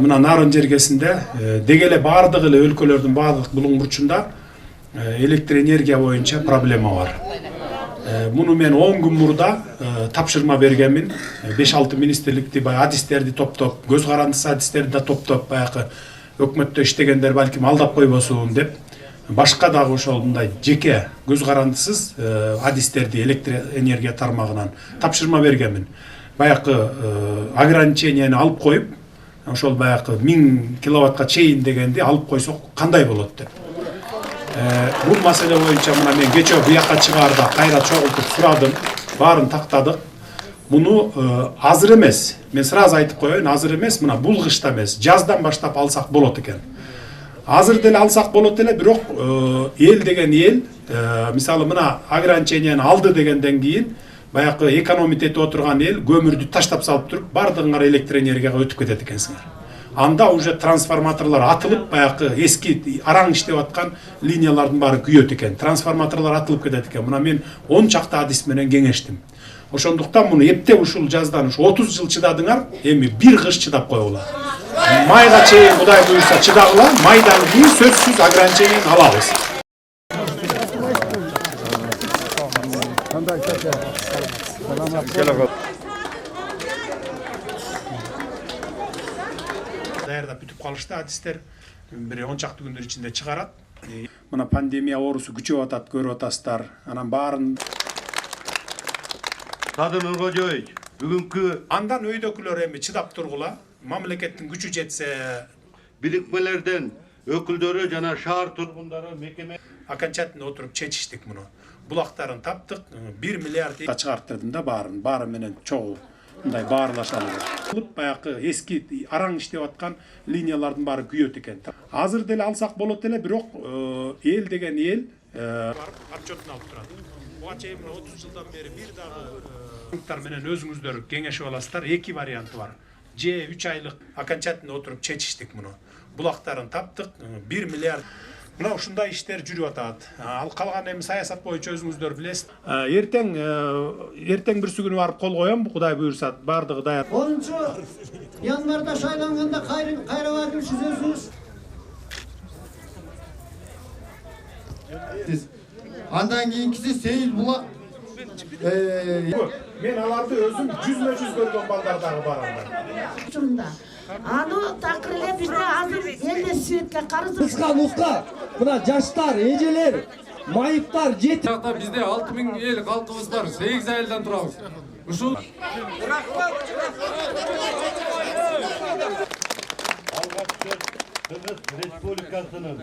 Мына Нарын жергесинде дегеле бардык эле өлкөлөрдүн бардык булуң бурчунда электр энергия боюнча проблема бар. Муну мен 10 күн мурда тапшырма бергенмин. 5-6 министрликти баягы адистерди топтоп, көз карандысы адистерди да топтоп, баягы өкмөттө иштегендер балким алдап койбосун деп, башка дагы ошол мындай жеке көз карандысыз адистерди электр энергия тармагынан тапшырма бергенмин. Баягы ограниченияны алып коюп, ошол баягы 1000 киловаттка чейин дегенди алып койсок кандай болот деп. Бул маселе боюнча мына мен кечээ буяка чыгаарда кайра чогултуп сурадым, баарын тактадык. Муну азыр эмес, мен сразу айтып коеюн, азыр эмес, мына бул кышта эмес, жаздан баштап алсак болот экен. Азыр деле алсак болот эле, бирок эл деген эл, мисалы мына ограниченияны алды дегенден кийин баягы экономить этип отурган эл көмүрдү таштап салып туруп, бардыгыңар электр энергияга өтүп кетет экенсиңер. Анда уже трансформаторлор атылып, баягы эски араң иштеп аткан линиялардын баары күйөт экен. Трансформаторлор атылып кетет экен. Мына мен 10 чакта адис менен кеңештим. Ошондуктан муну эптеп ушул жаздан 30 жыл чыдадыңар, эми бир кыш чыдап койгула. Майга чейин Кудай буйрса чыдагыла, майдан кийин сөзсүз ограниченияны алабыз. Даярдап бүтүп калышты адистер, бир 10 чакты күндөр ичинде чыгарат. Мына пандемия оорусу күчөп атат, көрүп атасыздар. Анан баарын Садыр Нуркожоевич, бүгүнкү андан өйдөкүлөр эми чыдап тургула. Мамлекеттин күчү жетсе, бириктмелерден өкүлдөрү жана шаар тургундары мекеме окончательно отуруп чечиштик муну. Булактарын таптык, 1 миллиард чыгарттырдым да баары менен чогуу мындай баарлашалар. Кылып баягы эски араң иштеп аткан линиялардын баары күйөт экен. Азыр деле алсак болот эле, бирок эл деген эл отчетун алып турат. Буга чейин 30 жылдан бери бир дагы менен өзүңүздөр кеңешип аласыздар. Эки варианты бар. Же 3 айлык окончательно отуруп чечиштик муну. Булактарын таптык, 1 миллиард. Мына ушундай иштер жүрүп атат. Ал калган эми саясат боюнча өзүңүздөр билесиз. Эртең бирсү күнү барып кол коем, Кудай буйрса, бардыгы даяр. 10-январда шайланганда кайра барып сүзөсүз. Андан кийинкиси Сейил булак. Мен аларды өзүм 100 көргөн балдардагы барамын. Аны такыр эле бизде азыр эле светке карызып. Кыска нуска, мына жаштар, эжелер, майыптар жетип. Бизде 6000 эл калкыбыз бар, 8 айылдан турабыз. Ушул Алгачкы Кыргыз Республикасынын